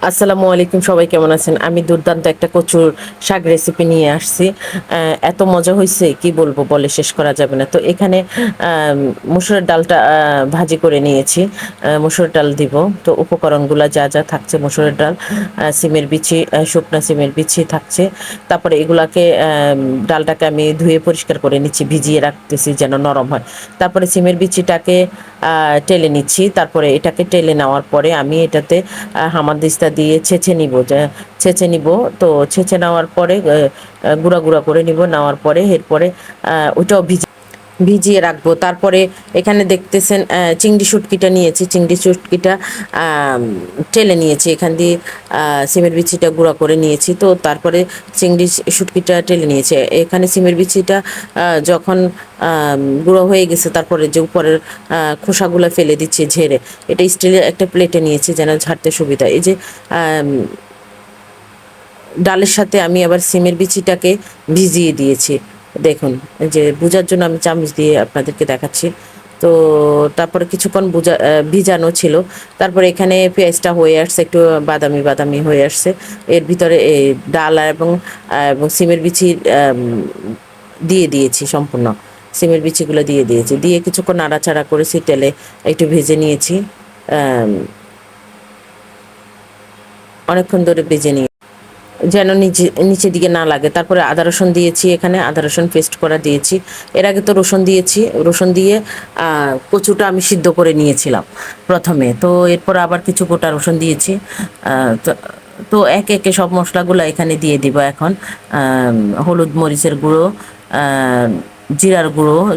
আসসালামু আলাইকুম, সবাই কেমন আছেন? আমি দুর্দান্ত একটা কচুর শাক রেসিপি নিয়ে আসছি। এত মজা হয়েছে কি বলবো, বলে শেষ করা যাবে না। তো এখানে মসুরের ডালটা ভাজি করে নিয়েছি। মসুরের ডাল দিব। তো উপকরণগুলো যা যা থাকছে: মসুরের ডাল, সিমের বিচি, শুকনা সিমের বিচি থাকছে। তারপরে এগুলাকে ডালটাকে আমি ধুয়ে পরিষ্কার করে নিচ্ছি, ভিজিয়ে রাখতেছি যেন নরম হয়। তারপরে সিমের বিচিটাকে টেলে নিচ্ছি। তারপরে এটাকে টেলে নেওয়ার পরে আমি এটাতে হামানদিস্তা দিয়ে ছেঁচে নিব। ছেঁচে নিব। তো ছেঁচে নেওয়ার পরে গুঁড়া গুঁড়া করে নিব। নেওয়ার পরে এরপরে ওটাও ভিজিয়ে রাখবো। তারপরে এখানে দেখতেছেন চিংড়ি শুটকিটা নিয়েছি। চিংড়ি শুটকিটা টেলে নিয়েছি এখান দিয়ে। সিমের বিচিটা গুঁড়া করে নিয়েছি। তো তারপরে চিংড়ি শুটকিটা টেলে নিয়েছি। এখানে সিমের বিচিটা যখন গুঁড়ো হয়ে গেছে, তারপরে যে উপরের খোসাগুলো ফেলে দিচ্ছি ঝেড়ে। এটা স্টিলের একটা প্লেটে নিয়েছি যেন ঝাড়তে সুবিধা। এই যে ডালের সাথে আমি আবার সিমের বিচিটাকে ভিজিয়ে দিয়েছি। দেখুন, যে বোঝার জন্য আমি চামচ দিয়ে আপনাদেরকে দেখাচ্ছি। তো তারপরে কিছুক্ষণ ভিজানো ছিল। তারপরে এখানে পেঁয়াজটা হয়ে আসছে, একটু বাদামি বাদামি হয়ে আসছে। এর ভিতরে এই ডাল এবং সিমের বিচি দিয়ে দিয়েছি সম্পূর্ণ। সিমের বিচিগুলো দিয়ে দিয়েছি, দিয়ে কিছুক্ষণ নাড়াচাড়া করেছি, তেলে একটু ভেজে নিয়েছি। অনেকক্ষণ ধরে ভেজে নিয়ে যেন নিচের দিকে না লাগে। তারপরে আদা রসুন দিয়েছি, এখানে আদা রসুন পেস্ট করা দিয়েছি। এর আগে তো রসুন দিয়েছি। রসুন দিয়ে কচুটা আমি সিদ্ধ করে নিয়েছিলাম প্রথমে। তো এরপর আবার কিছু গোটা রসুন দিয়েছি। তো তো একে একে সব মশলাগুলো এখানে দিয়ে দিব এখন। হলুদ মরিচের গুঁড়ো,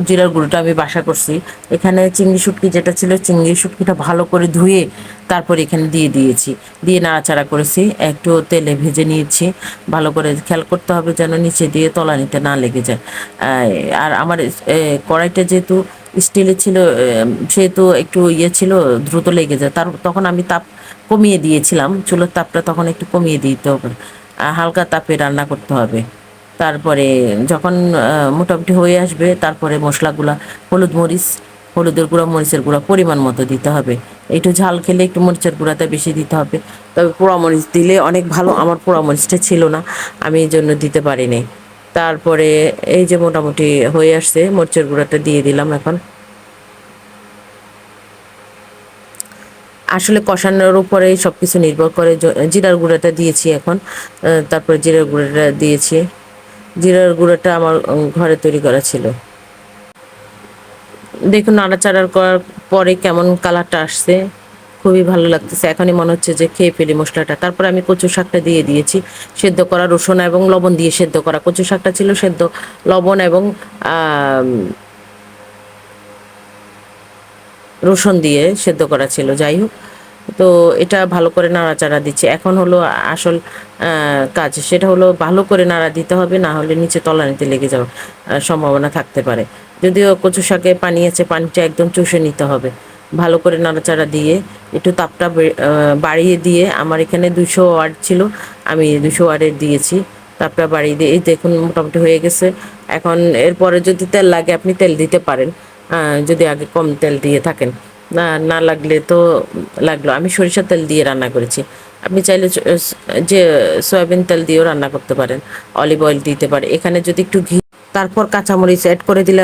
জিরার গুঁড়োটা আমি বাসা করছি। এখানে চিংড়ি শুটকি যেটা ছিল, চিংড়ি শুটকিটা ভালো করে ধুয়ে তারপর এখানে দিয়ে দিয়েছি। দিয়ে নাড়াচাড়া করেছি, একটু তেলে ভেজে নিয়েছি। ভালো করে খেয়াল করতে হবে যেন নিচে দিয়ে তলানিতে না লেগে যায়। আর আমার কড়াইটা যেহেতু স্টিলের ছিল, সেহেতু একটু ছিল, দ্রুত লেগে যায়। তখন আমি তাপ কমিয়ে দিয়েছিলাম, চুলোর তাপটা তখন একটু কমিয়ে দিতে হবে। হালকা তাপে রান্না করতে হবে। তারপরে যখন মোটামুটি হয়ে আসবে, তারপরে মশলাগুলা হলুদের গুঁড়া, মরিচের গুঁড়া পরিমাণ মতো দিতে হবে। একটু ঝাল খেলে একটু মরিচের গুঁড়াটা বেশি দিতে হবে। তবে পোড়ামরিচ দিলে অনেক ভালো। আমার পোড়ামরিচটা ছিল না, আমি এই জন্য দিতে পারিনি। তারপরে এই যে মোটামুটি হয়ে আসছে, মরিচের গুঁড়াটা দিয়ে দিলাম এখন। আসলে কষানোর উপরে সব কিছু নির্ভর করে। জিরার গুঁড়াটা দিয়েছি এখন। তারপরে জিরার গুঁড়াটা দিয়েছি। জিরার গুঁড়োটা আমার ঘরে তৈরি করা ছিল। দেখুন, নাড়াচাড়া করার পরে কেমন কালারটা আসছে, খুবই ভালো লাগতেছে। এখনই মনে হচ্ছে যে খেয়ে ফেলি মশলাটা। তারপরে আমি কচু শাকটা দিয়ে দিয়েছি, সেদ্ধ করা রসুন এবং লবণ দিয়ে সেদ্ধ করা। কচু শাকটা ছিল সেদ্ধ, লবণ এবং রসুন দিয়ে সেদ্ধ করা ছিল। যাই হোক, তো এটা ভালো করে নাড়াচাড়া দিচ্ছে। এখন হলো আসল কাজ, সেটা হলো ভালো করে নাড়া দিতে হবে, না হলে নিচে তলানিতে লেগে যাওয়ার সম্ভাবনা থাকতে পারে। যদিও কচু শাকে পানি আছে, পানিটা একদম চুষে নিতে হবে। ভালো করে নাড়াচাড়া দিয়ে একটু তাপটা বাড়িয়ে দিয়ে, আমার এখানে 200 ওয়াট ছিল, আমি 200 ওয়াটের দিয়েছি। তাপটা বাড়িয়ে দিয়ে এই দেখুন মোটামুটি হয়ে গেছে। এখন এরপরে যদি তেল লাগে আপনি তেল দিতে পারেন, যদি আগে কম তেল দিয়ে থাকেন। না না লাগলে তো লাগলো। আমি সরিষার তেল দিয়ে রান্না করেছি। আপনি চাইলে যে সয়াবিন তেল দিয়েও রান্না করতে পারেন, অলিভ অয়েল দিতে পারে। এখানে যদি একটু ঘি, তারপর কাঁচামরিচ অ্যাড করে দিলে